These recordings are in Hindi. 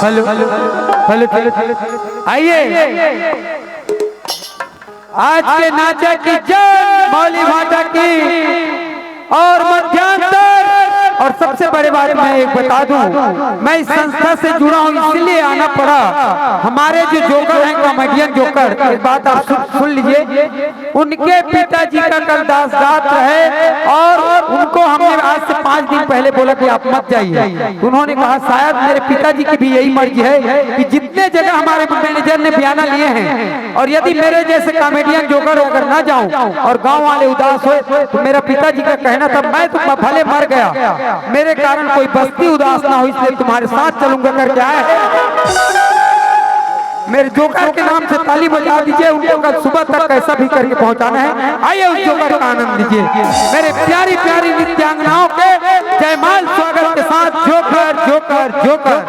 हेलो हेलो आइए आज के नाचे की जय मौली भाटा की और मध्यांतर। और सबसे बड़ी बात मैं एक बता दूं, मैं इस संस्था से जुड़ा हूं इसलिए आना पड़ा। हमारे जो जोकर हैं कॉमेडियन जोकर, एक बात आप सुन लीजिए, उनके पिताजी का कल दास रात है और उनको हमने आज से 5 दिन पहले बोला कि आप मत जाइए। उन्होंने कहा शायद मेरे पिताजी की भी यही मर्जी है कि जितने जगह हमारे मैनेजर ने बयाना लिए हैं और यदि मेरे जैसे कॉमेडियन जोकर अगर ना जाऊं और गाँव वाले उदास हो तो मेरा पिताजी का कहना था मैं तो भले मर गया मेरे कारण कोई बस्ती उदास ना हो, इसलिए तुम्हारे साथ चलूंगा करके आए। मेरे जोकर के नाम से ताली बजा दीजिए, उनको कल सुबह तक कैसा भी करके पहुंचाना है। आइए उस जोकर का आनंद लीजिए। मेरे प्यारी प्यारी नृत्यांगनाओं के जयमाल स्वागत के साथ जोकर जोकर जोकर।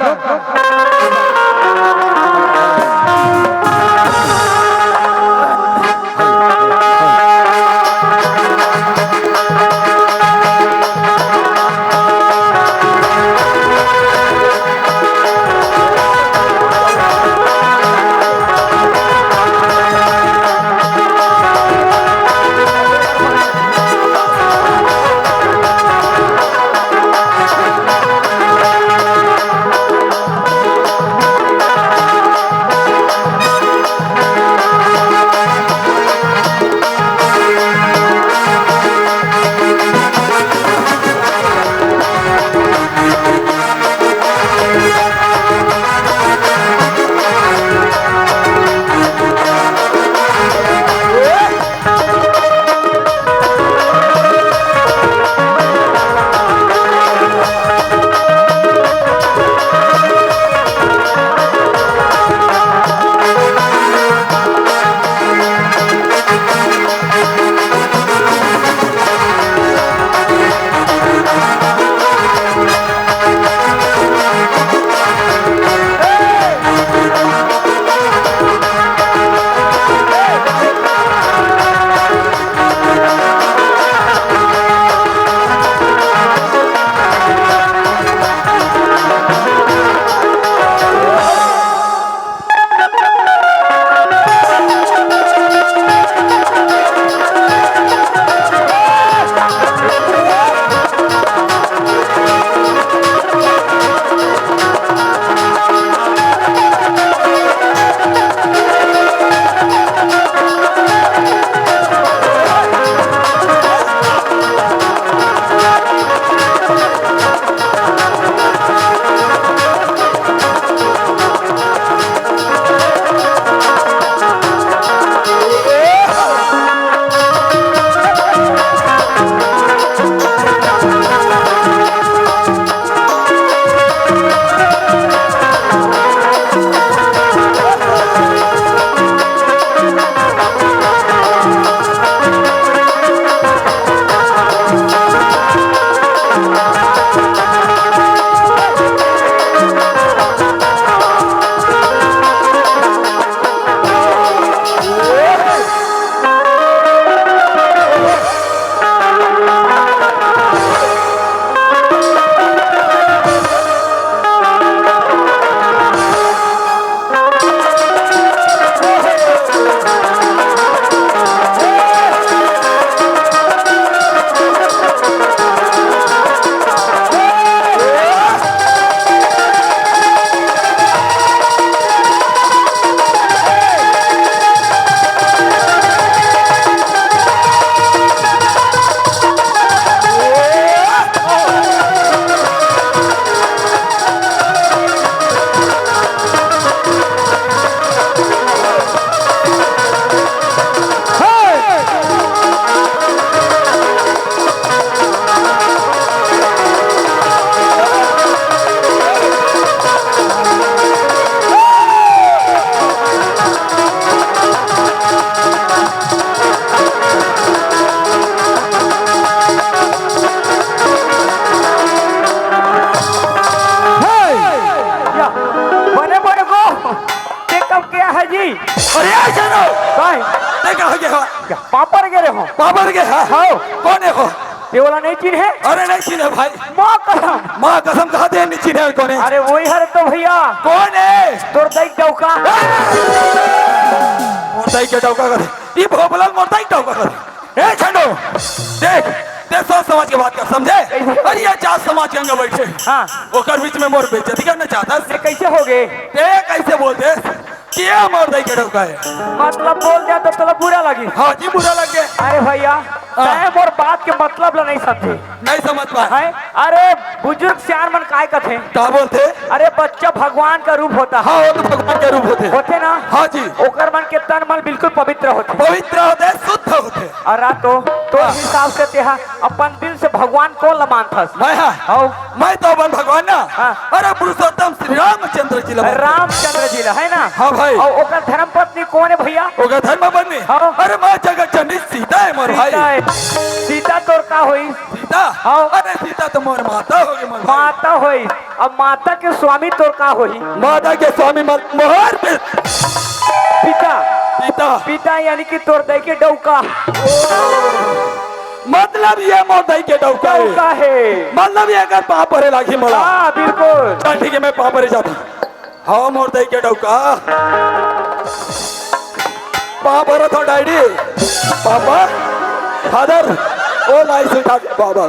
पापड़ गे रे हो पापड़ के हाँ हाँ कौन है हो ये वाला नहीं चिन्ह है? अरे नहीं चिन्ह भाई, माँ कसम कहा दे नहीं चिन्ह कौन है? अरे वही हर तो भैया कौन है? तोर दई डौका मोरदाई के डौका कर ये भोपलाल मोरदाई डौका कर। ए छंडो देख ते सोच समझ के बात कर, समझे? अरे ये जात समाज के अंग बैठे हाँ ओकर बीच में मोर बेइज्जती करना चाहता ये कैसे हो गए? ते कैसे बोलते क्या मोरदाई के डौका है? मतलब बोल दिया तो तोला बुरा लगी? हाँ जी बुरा लग गया। अरे भैया तय मोर बात के मतलब ला नहीं समझे। नहीं समझ पाए है? अरे बुजुर्ग सियान मन काय कथे? क्या बोलते? अरे बच्चा भगवान का रूप होता है। हाँ वो तो भगवान के रूप होते ना? हाँ जी। ओकर मन के तन मन बिल्कुल पवित्र होते, पवित्र होते, शुद्ध होते। और तो हिसाब से तेहा अपन दिल से भगवान को लमान थस। मैं तो अपन भगवान ना। हाँ। अरे पुरुषोत्तम श्री रामचंद्र जी रामचंद्र जी है ना? हाँ भाई। और ओकर धर्म पत्नी कौन है भैया? ओकर धर्म पत्नी? हाँ। अरे माँ जगत जननी सीता है मोर भाई। सीता तोर का होई? सीता? हाँ। अरे सीता तो मोर माता होगी मोर भाई। माता होई। अब माता के स्वामी तोर का होई? माता के स्वामी मोहर पिता। पिता यानी कि तोर दई के डौका। मतलब ये मोरदाई के डौका है। मतलब ये अगर पाप भरे लागी मोला। हाँ बिल्कुल। चल ठीक है मैं पाप भरे जाता। हाँ मोरदाई के डौका पाप भरा था डैडी पापा फादर ओ लाइस उठा बाबा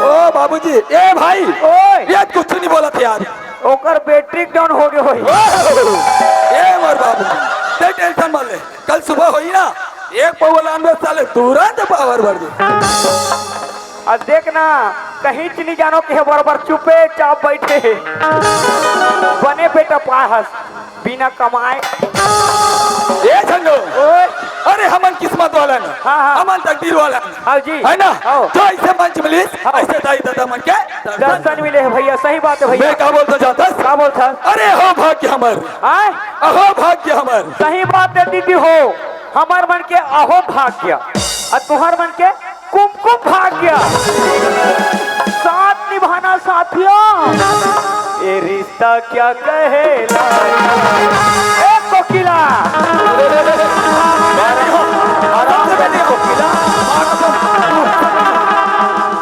ओ बाबूजी ए भाई ओए ये कुछ नहीं बोला था यार। ओकर बैटरी डाउन हो गए होई। ए मोर बाबूजी ते टेंशन मत ले, कल सुबह होई ना एक पवलान में साले तुरंत पावर बढ़ गई। अब देख ना कहीं नहीं जानो कि बराबर चुपे चाप बैठे बने बेटा पास बिना कमाए। ए झंडो अरे हमन किस्मत वाला ना। हाँ। हमन तकदीर वाला हाँ जी है ना? हाँ। जो ऐसे मंच मिली ऐसे दाई दादा मन के दर्शन मिले है भैया। सही बात है भैया। मैं क्या बोलता जाता? क्या बोलता? अरे हो भाग्य हमर, अहो भाग्य हमर। सही बात है दीदी हो, हमार मन के अहो भाग्य और तुहार मन के कुमकुम भाग्य। साथ निभाना साथियों ये रिश्ता क्या कहेला। एक कोकिला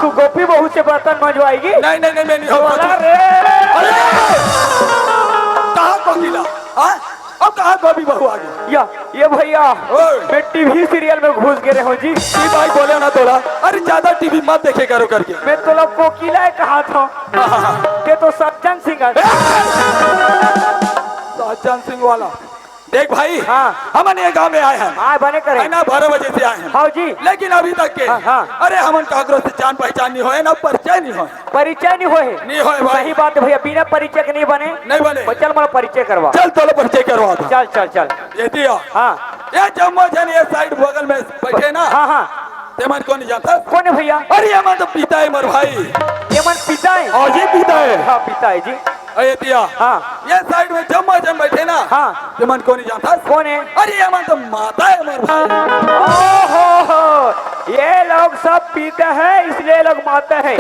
तू गोपी बहू से बर्तन मंजवाएगी? नहीं नहीं नहीं मैं नहीं होगा। रे अरे कहाँ कोकिला? अब कहाँ गोभी बहू आ गई? या ये भैया मैं टीवी सीरियल में घुस गए हो जी। भाई बोले ना तोला अरे ज्यादा टीवी मत देखे करो करके। मैं तो लोग कोकिला कहा था ते तो सज्जन सिंह सज्जन सिंह वाला। देख भाई हाँ। हमन ये गाँव में आए हैं आए बने करे ना 12 बजे से आए हैं। हाँ जी। लेकिन अभी तक के हाँ। अरे हमन कागरों से जान पहचान नहीं होए ना परिचय नहीं होए। परिचय नहीं होए? नहीं होए भाई। सही बात है भैया, बिना परिचय के नहीं बने। नहीं बने। चल मेरा परिचय करवा। चल तो परिचय करवा दो। चल चल चल ये दिया हाँ। ये जम्मो जन ये साइड बगल में बैठे ना। हाँ हाँ। तेमन कौन नहीं जानता? कौन है भैया? अरे ये तो पिता है मर भाई। ये मन पिता है? और ये पिता है। हाँ पिता है जी। ये दिया हाँ। ये साइड में जम्मो जन बैठे ना। हाँ। ये मन कौन नहीं जानता? कौन है? अरे ये तो माता है मर भाई। ओहो ये लोग सब पीते हैं इसलिए लोग माता है।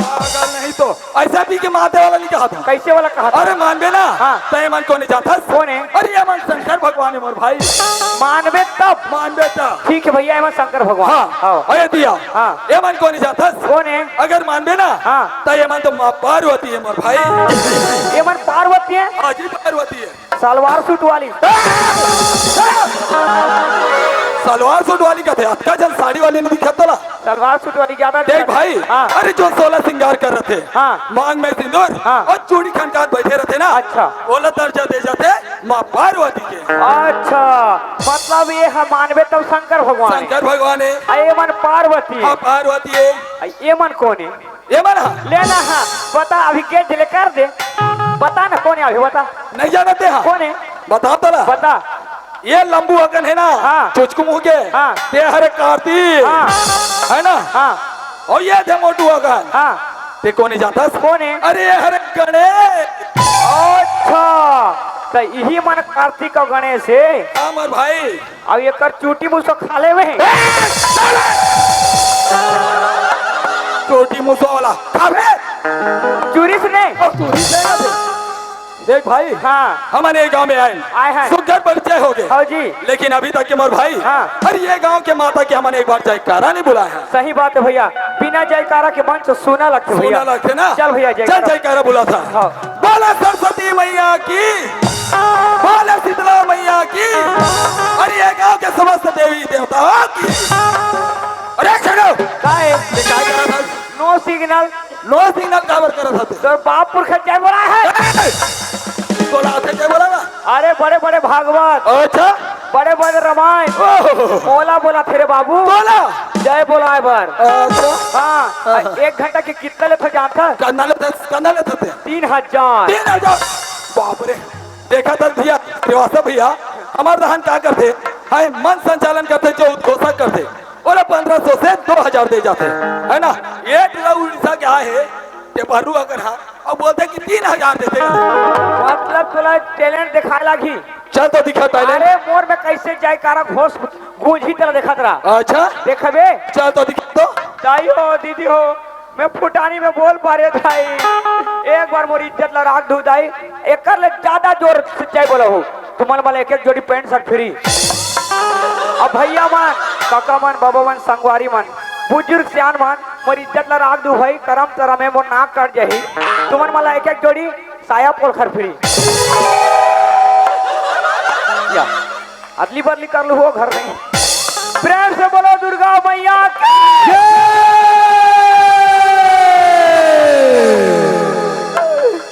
पागल नहीं तो ऐसा पी के माते वाला नहीं कहा था। कैसे वाला कहा था? अरे मानबे ना हाँ। तो ये मन कौन नहीं जानता? कौन है? अरे ये मन शंकर भगवान है मोर भाई। मानवे तब मानबे तब ठीक है भैया। एम शंकर भगवान। हाँ। अरे दिया हाँ। ये मन कौन नहीं जानता? कौन है? अगर मानबे ना हाँ। तो ये मन तो माँ पार्वती है मोर भाई। ये मन पार्वती है? हाँ जी पार्वती है। सलवार सूट वाली। सलवार सूट वाली का थे आपका जल साड़ी वाली नहीं दिखा तो सलवार सूट वाली ज्यादा देख भाई। हाँ। अरे जो 16 श्रृंगार कर रहे थे हाँ। मांग में सिंदूर हाँ। और चूड़ी खनकात बैठे रहते ना। अच्छा। बोला दर्जा दे जाते माँ पार्वती के। अच्छा मतलब ये हम मानवे तब शंकर भगवान है। शंकर भगवान है। ये मन पार्वती हाँ है। पार्वती है। ये मन कौन है? ये मन लेना हाँ बता अभी के जिले कर दे। बता ना कौन है अभी बता। नहीं जानते हाँ कौन है? बता तो ना। बता। ये लंबू अगन है ना। हाँ। चुचकू मुँह के। हाँ। ते हरे कार्तिक हाँ। है ना। हाँ। और ये थे मोटू अगन। हाँ। ते कौन नहीं जानता? कौन है? अरे ये हरे गणेश। अच्छा तो यही मन कार्तिक और गणेश है। अमर भाई अब ये कर चूटी मुझसे खा ले में छोटी मुसो वाला खावे चूरी से नहीं। और चोरी से ना दे। देख भाई, हाँ हमारे गांव में आए हैं। सुघर परिचय हो गए, हाँ जी, लेकिन अभी तक के मोर भाई हाँ। अरे ये गांव के माता के हमने एक बार जयकारा नहीं बुलाया। सही बात है भैया, बिना जयकारा के मंच सुना लगते भैया। सुना लगते ना, चल भैया चल जयकारा बुला था। हाँ। बोला सरस्वती मैया की, बोला शीतला मैया की, अरे ये गांव के समस्त देवी देवताओं की। अरे चलो काय काय करा था? नो सिग्नल, नो सिग्नल काबर करा था? तो बापुर खच्चा बोला है। बोला था क्या बोला ना? अरे बड़े बड़े भागवत, अच्छा बड़े बड़े रामायण बोला बोला तेरे बाबू, बोला जय बोला है बार। अच्छा हाँ 1 घंटा के कितना लेते जानता? करना लेते थे 3000। 3000 बाप रे। देखा था भैया श्रीवास्तव भैया हमारे दहन क्या करते है, मन संचालन करते, जो उद्घोषक करते, और 1500 से 2000 दे जाते है ना। ये उड़ीसा क्या है पेपरू अगर हाँ और बोलते कि 3000 देते, मतलब तुला टैलेंट दिखा लगी। चल तो दिखा टैलेंट। अरे मोर में कैसे जयकारा घोष गूंज ही तरह देखा तरा। अच्छा देखबे, चल तो दिखा तो। दाई हो दीदी हो, मैं फुटानी में बोल पा रहे भाई, एक बार मोरी इज्जत ला राख दू दाई, एक ले ज्यादा जोर से जय बोला हो तुम्हारे वाला एक जोड़ी पैंट शर्ट फ्री। अब भैया मान, काका मान, बाबा मान, संगवारी मान, बुजुर्ग सियान मान, मोर इज्जत ला राख दू भाई, करम तरह में मोर नाक कट जाही, तुम्हारे वाला एक जोड़ी साया पोलखर फ्री। या अदली बदली कर लो हो घर नहीं। प्रेम से बोलो दुर्गा मैया की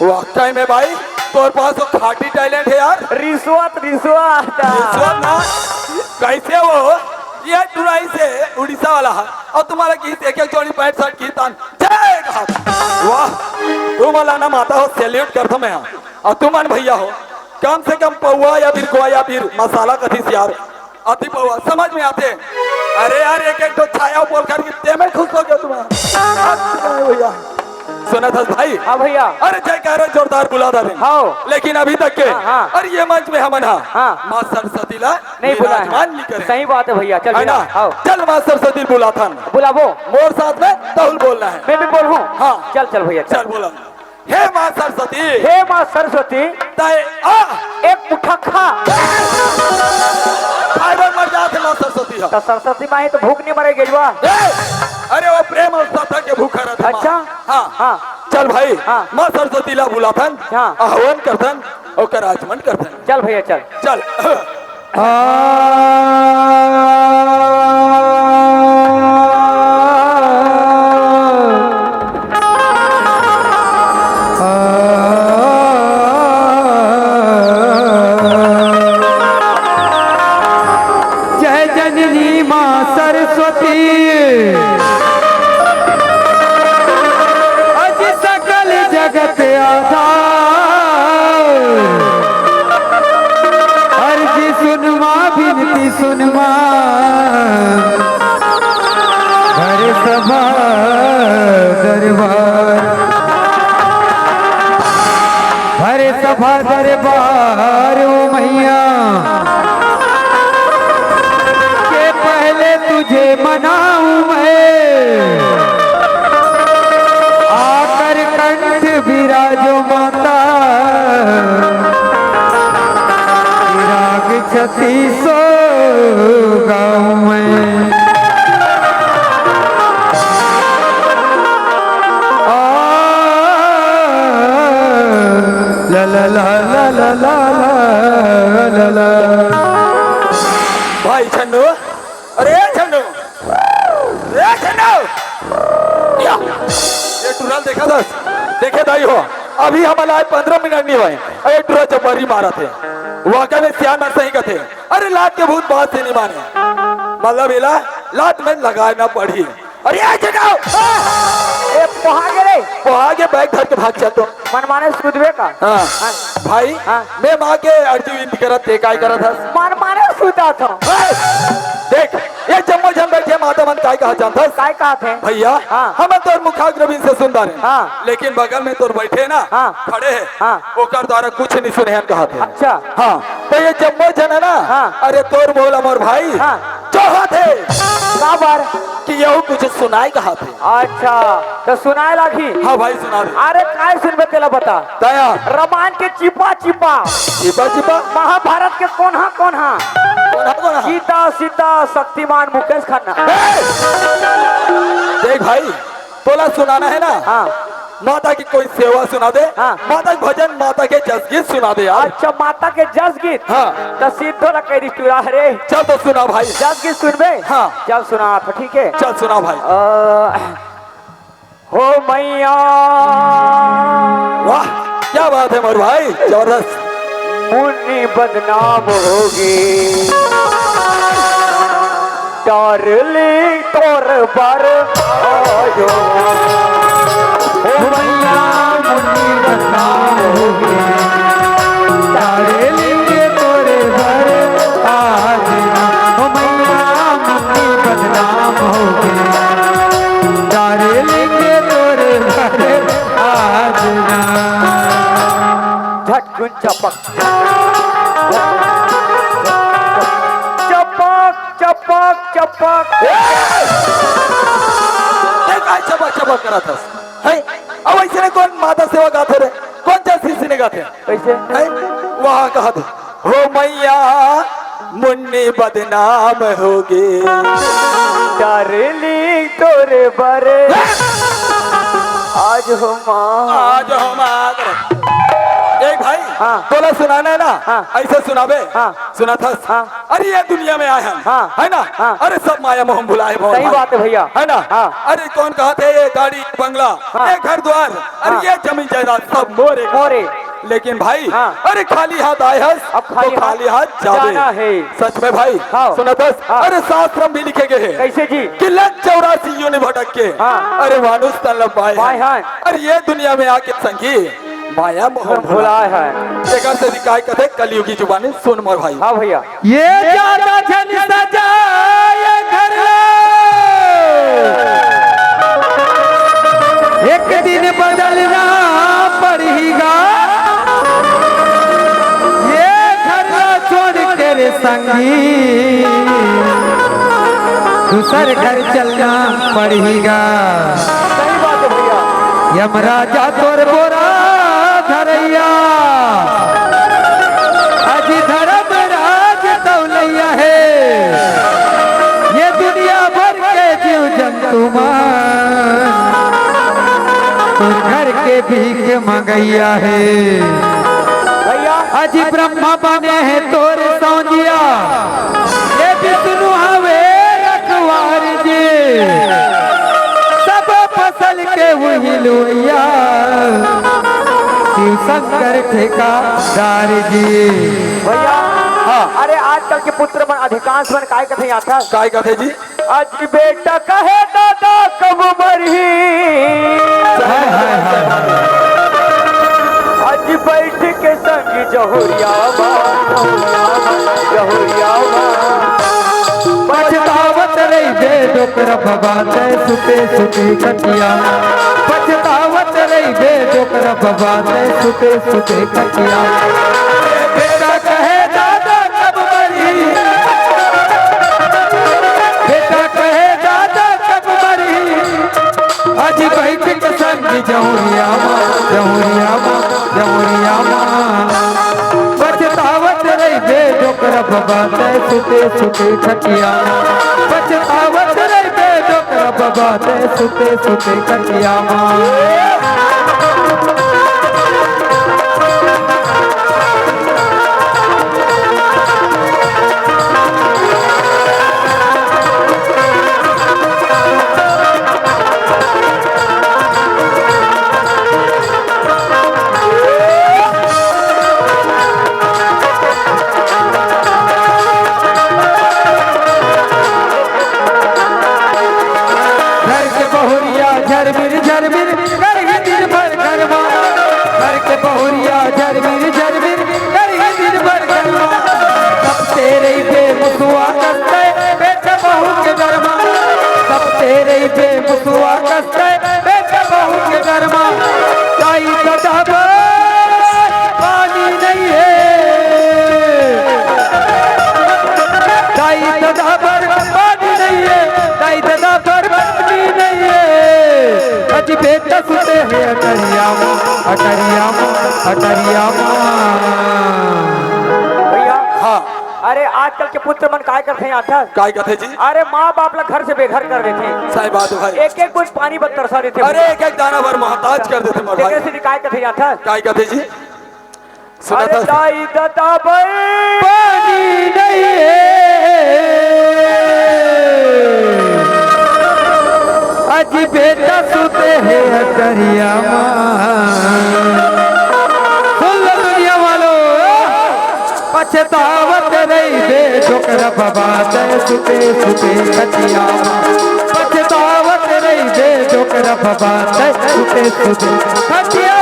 वाकई में भाई तोर पास तो खाटी टैलेंट है यार। रिश्वत रिश्वत ना कैसे वो ये टुराई से उड़ीसा वाला है और तुम्हारा गीत एक जोड़ी पैंट शर्ट की तान जय कहा। वाह तुम वाला ना माता हो, सैल्यूट करता मैं। और तुम मन भैया हो, कम से कम पौवा या फिर गोवा या फिर मसाला कथी से यार अति पौवा समझ में आते। अरे यार एक तो छाया बोल कर कितने में खुश हो गया तुम्हारा भैया। सुना था भाई? हाँ भैया। अरे जयकारा जोरदार बुला रहे हाँ, लेकिन अभी तक के हाँ। अरे ये मंच में हम ना हाँ। माँ सरस्वती ला नहीं बुला नहीं करे। सही बात है भैया। चल है ना, आओ चल माँ सरस्वती बुला था बुलाबो, मोर साथ में तहुल बोलना है। मैं भी बोलूं? हाँ चल चल भैया चल बोला। हे माँ सरस्वती, हे माँ सरस्वती, ताए आ एक मुठ्ठा खा। फाइबर मर जाते माँ सरस्वती हो। तो सरस्वती माँ ही तो भूख नहीं मरे गेजवा। अरे वो प्रेम अवस्था था के भूखा रहता। अच्छा हाँ हाँ चल भाई हाँ। माँ सरस्वती ला बुलाथन, हाँ। आह्वान करथन और आचमन करथन। चल भैया चल। चल जय जननी माँ सरस्वती, अज सकल जगत आधार, अर्जी सुन माँ विनती सुन माँ, घर सभा दरबार, हरे सभा दरबार ओ मैया के पहले तुझे मनाऊं मैं, आकर कंठ विराजो माता, विराग छत्तीसो गाऊं मैं। ला ला ला ला ला ला ला ला। भाई छन्नू, अरे छन्नू, अरे छन्नू, या ये टुरल देखा था? देखे दाई हो अभी हमारा 15 मिनट नहीं हुए, अरे टुरल जबरी मारा थे वाकई में सियान में सही कथे। अरे लात के भूत बात से नहीं माने, मतलब इला लात में लगाना पड़ी। अरे आ जाओ ए पहा गेले, वहाँ के बैग धर के भाग जातो मन माने सुधवे का। हाँ भाई हाँ। मैं माँ के अर्जी विनती करा ते काय करा था। मन माने सुता था। देख ये जम्मो जम बैठे माता मन काय कहा जानता काय कहा थे भैया? हाँ। हम तोर मुखाग्रबीन से सुनता रहे, हाँ। लेकिन बगल में तोर बैठे ना हाँ। खड़े है, हाँ। ओकर द्वारा कुछ नहीं सुने हैं कहा थे। अच्छा हाँ तो ये जम्मो जन है ना, हाँ। अरे तोर बोला मोर भाई हाँ। जो थे काबर कि यहू कुछ सुनाई कहा थे। अच्छा तो सुनाए लागी। हाँ भाई सुना दे। अरे काय सुनबे तेला बता। दया रामायण के चिपा चिपा, चिपा चिपा महाभारत के कोन्हा कोन्हा, कौन है? सीता सीता, शक्तिमान, मुकेश खन्ना। देख भाई तोला सुनाना है ना, हाँ माता की कोई सेवा सुना दे, हाँ। माता के भजन, माता के जस गीत सुना दे यार। अच्छा माता के जस गीत। हाँ। तो सीधो ना कह रिश्तुरा रे। चल तो सुना भाई। जस गीत सुनबे। हाँ। चल सुना तो ठीक है। चल सुना भाई। हो मैया वाह क्या बात है मोर भाई, जबरदस्त। मुन्नी बदनाम होगी, डार्लिंग तोर पर आयो। ओ मैया मुन्नी बदनाम होगी, डार्लिंग तोरे भर आज ना। ओ मैया मुन्नी बदनाम होगी, डार्लिंग तोरे भर आज ना। झटकुन चपक चपक चपक चपक। चपक चपक करा था है? अब ऐसे ने कौन माता सेवा गाते रे, कौन जैसी ने गाते कैसे? है? वहाँ कहा था हो मैया मुन्नी बदनाम होगी, डार्लिंग तोरे बरे आज हो माँ। आज हम आ गए। एक भाई हाँ। तोला सुनाना है ना, हाँ। ऐसे सुनाबे। हाँ। सुना था हाँ। अरे ये दुनिया में आए हम, हाँ। है ना। हाँ। अरे सब माया मोह भुलाए भवन सही भाई। बात है भैया। है ना। हाँ। अरे कौन कहा थे ये गाड़ी बंगला, हाँ। ये घर द्वार, अरे हाँ। ये जमीन जायदाद सब मोरे मोरे। लेकिन भाई हाँ। अरे खाली हाथ आए हस, अब खाली हाथ जाना है। सच में भाई। हाँ। सुना था हाँ। अरे शास्त्र में भी लिखे गए हैं कैसे जी? कि लग 84 योनि भटक के, हाँ। अरे मानुष तलब पाए पाए हैं। अरे ये दुनिया में आके संगी माया मोह भुलाए है। एकर से दिखाई कथे कलयुग की जुबानी सुन मोर भाई। हाँ भैया। ये ज्यादा छन सजाए घर एक दिन बदलना पड़ेगा, ये घर छोड़ के रे संगी दूसर घर चलना पड़ेगा। सही बात है भैया। यमराजा तोर बोरा धरैया, अजी धर्म राज तौलैया है, ये दुनिया भर के जीव जंतु तो घर के भीख मंगैया है। भैया अजी ब्रह्मा बने हैं तोर सौजिया, ये विष्णु हवे रखवार जी, सब फसल के वही लोहिया शिव शंकर ठेकादार जी। भैया। हाँ। अरे आजकल के पुत्र मन अधिकांश मन काय कथे आता। काय कथे जी? आज बेटा कहे दादा कब मरही, हाय हाय हाय। आज बैठ के संग जहुरिया जहुरिया पछतावत रही बे डोकर भबाते सुते सुते कटिया, पछतावत रही बे डोकर भबाते सुते सुते कटिया। बेटा कहे दादा कब मरी, बेटा कहे दादा कब मरी, आज बैठ के संग जहुरिया जहुरिया जहुरिया पछतावत रही बे डोकर भबाते सुते सुते खटिया, पछतावत रही बे डोकर भबाते सुते सुते खटिया। घर के बहुरिया झरमिर झरमिर करही दिन भर गरबा, घर के बहुरिया झरमिर झरमिर करही दिन भर गरबा। सब तेरे बे मुसुआ कसते बेटा बहू के गरमा, सब तेरे बे मुसुआ कसते बेटा बहू के गरमा। ताई दादा पानी नहीं है, ताई दादा अटरिया भैया हाँ अरे आजकल के पुत्र मन काय करते हैं आता काय कहते जी अरे माँ बाप ला घर से बेघर कर देते हैं सही बात है भाई एक एक कुछ पानी बद तरसा देते हैं अरे एक एक दाना भर मोहताज कर देते मोर भाई से काय करते हैं आता काय कहते जी सुना अरे था दाई दता पानी नहीं अजी बेटा सुते है अटरिया दुनिया वालों पछतावत रही बे जोकर बाबा दे सुते सुते कचिया पछतावत रही बे जोकर बाबा दे सुते सुते कचिया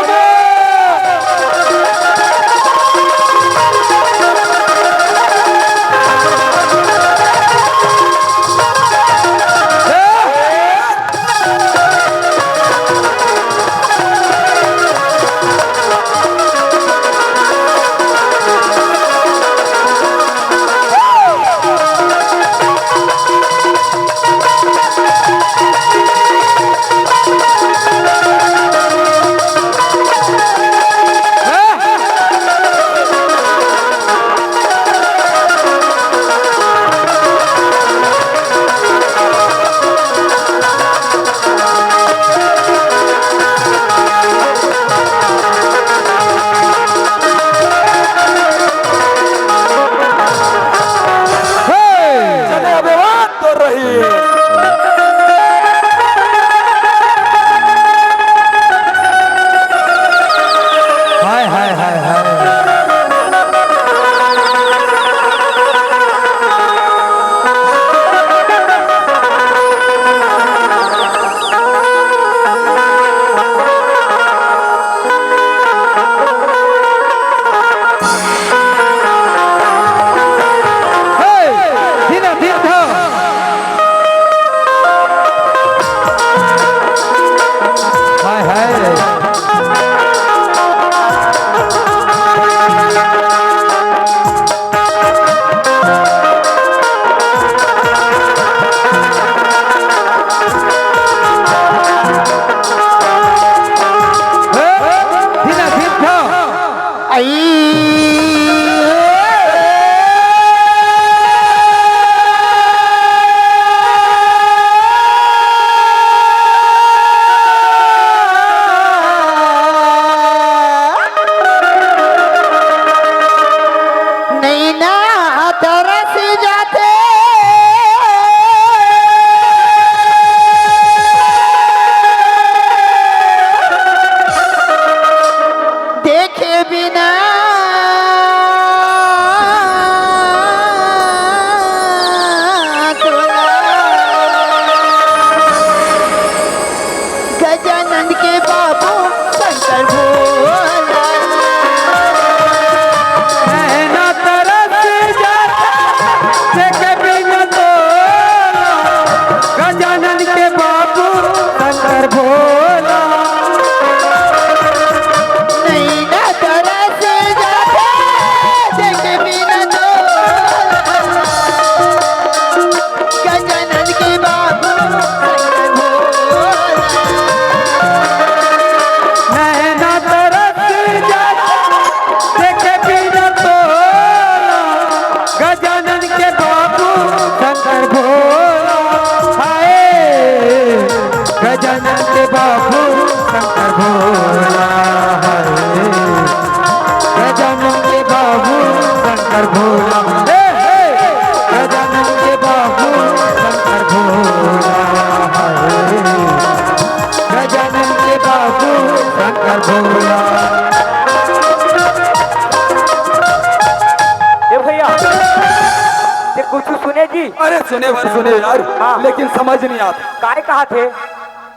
अरे सुने यार लेकिन समझ नहीं आता काय कहा थे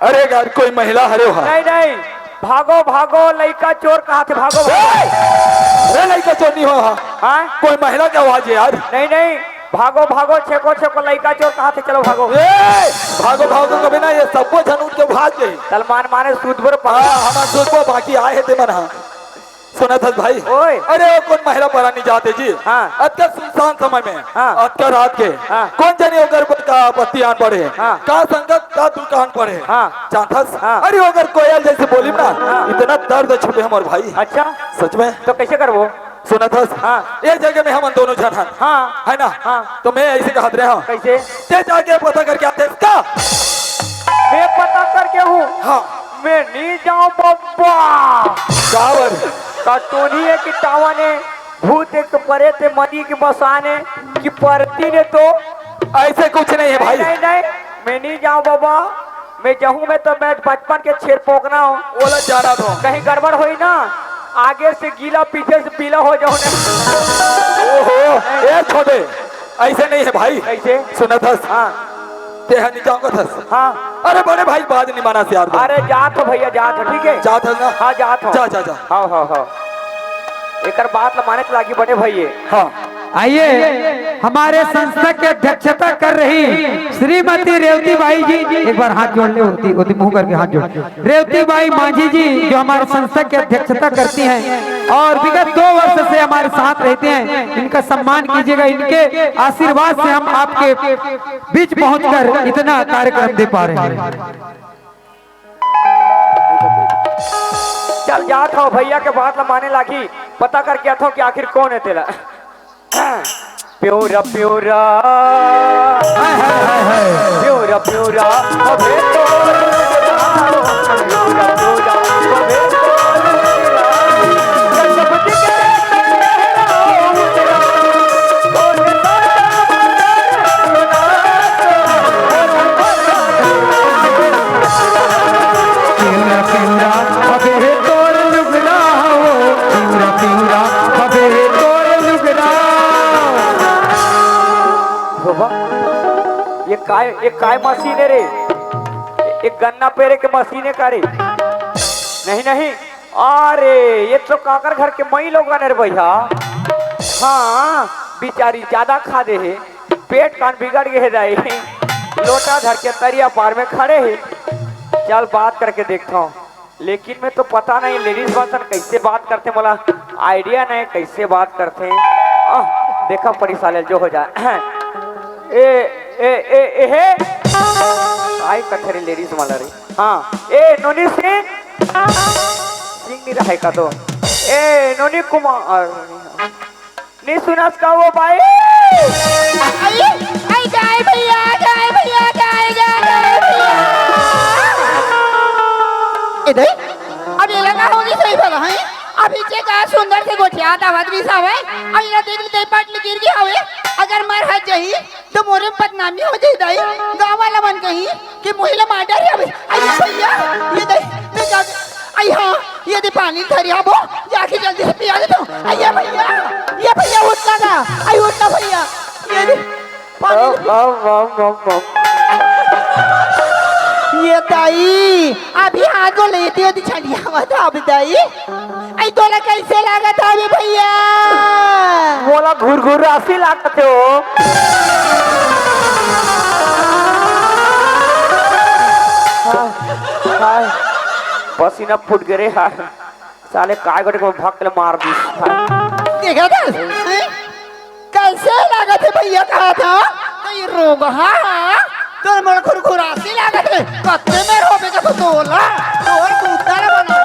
अरे यार कोई महिला हरे हो नहीं नहीं भागो भागो लड़का चोर कहा थे भागो अरे लड़का चोर नहीं हो हाँ कोई महिला की आवाज है यार नहीं नहीं भागो भागो छेको छेको लड़का चोर कहा थे चलो भागो भागो भागो कभी ना ये सबको झन उठ के भाग गई सलमान माने सूदपुर हमारे सूदपुर बाकी आए थे मन सुना था भाई। ओए। अरे वो कौन महिला परानी जाते जी। हाँ। अतका सुनसान समय में। हाँ। अतका रात के। हाँ। कौन जाने अगर का पत्ती आन पड़े। हाँ। का संगत का दुकान पड़े। हाँ। चांथस। हाँ। अरे वो अगर कोयल जैसे बोली ना। हाँ। इतना दर्द छुपे हमारे भाई। अच्छा सच में। तो कैसे करबो? सुना था। हाँ। एक जगह में हम दोनों जन हैं। हाँ है ना। हाँ। तो मैं ऐसे कहते रहे हूँ। कैसे? ते जाके पता करके आते इसका। मैं पता करके हूँ। हाँ। मैं नहीं जाऊँ बब्बा। कावर। का टोनी है कि टावा ने भूत एक परे थे मनी की बसाने की परती ने तो ऐसे कुछ नहीं है भाई। नहीं नहीं मैं नहीं जाऊँ बाबा। मैं जाऊँ मैं तो मैं बचपन के छेर पोकना हूँ। बोला जाना तो। कहीं गड़बड़ हुई ना आगे से गीला पीछे से पीला हो जाओ ना। ओहो ये छोटे ऐसे नहीं है भाई। कैसे? सुना था। हाँ ते नहीं जाऊंगा था। हाँ। अरे बड़े भाई बात नहीं माना से यार। अरे जात हो भैया जात हो ठीक है। जात है ना। हाँ जात हो। जा जा जा। हाँ हाँ हाँ एक बात लमाने लागी बड़े भैया। हाँ। आइए हमारे संस्था की अध्यक्षता कर रही श्रीमती रेवती बाई जी, एक बार हाथ जोड़ ले, होती मुंह करके हाथ जोड़। रेवती बाई मांझी जी जो हमारे संस्था की अध्यक्षता करती हैं और विगत 2 वर्ष से हमारे साथ रहते हैं, इनका सम्मान कीजिएगा। इनके आशीर्वाद से हम आपके बीच पहुंचकर इतना कार्यक्रम दे पा रहे हैं। चल जात हो भैया के बात लमाने लागी पता करके आता कि आखिर कौन है तेरा। प्योरा प्योरा प्योरा प्योरा अबे तो प्योरा प्योरा अबे तो ये काय मशीन है रे? एक गन्ना पेरे के मशीन है का रे? नहीं नहीं अरे ये तो काकर घर के मई लोग रे भैया। हाँ बेचारी ज्यादा खा दे है पेट कान बिगड़ गए जाए लोटा धर के तरिया पार में खड़े है। चल बात करके देखता हूँ लेकिन मैं तो पता नहीं लेडीज पर्सन कैसे बात करते मला आइडिया नहीं कैसे बात करते हैं। देखा परिसाल जो हो जाए। ए ए ए ए हे आई कथरे लेडीज मला रे। हाँ ए नोनी सिंह नहीं रहा का तो ए नोनी कुमार नहीं सुनास का वो भाई। आई आई गाय भैया गाय भैया गाय गाय भैया इधर अब ये लगा होगी सही भला है। अभी जे का सुंदर से गोठिया दावत भी सावे अब इना देख दे पाटल गिर गया हवे अगर मर हज जही तो मोरे बदनामी हो जाई दाई गांव वाला मन कही कि महिला माडा रे अबे आई भैया ये दे मैं जा आई। हां ये दे पानी धरिया बो जाके जल्दी से पिया दे तो आई भैया ये भैया उठना गा आई उठना भैया ये दे पानी ये दाई अभी हाथ को लेते हो छड़िया मत अब दाई आई तोला कैसे लगा था अभी भैया? बोला घुर घुर राशि लागते हो। पसीना फूट गए यार साले काय गटे को भक्कल मार दी। देखा था कैसे लगा थे भैया कहा था ये रोग हाँ तो मोर घुर घुर राशि लगा थे कत्ते में रोबे का तो तोला और कुत्ता बना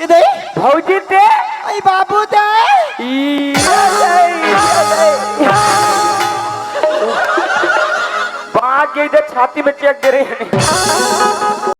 ये दे भौजी ते आई बाबू दे बाग के इधर छाती में चेक दे रहे हैं।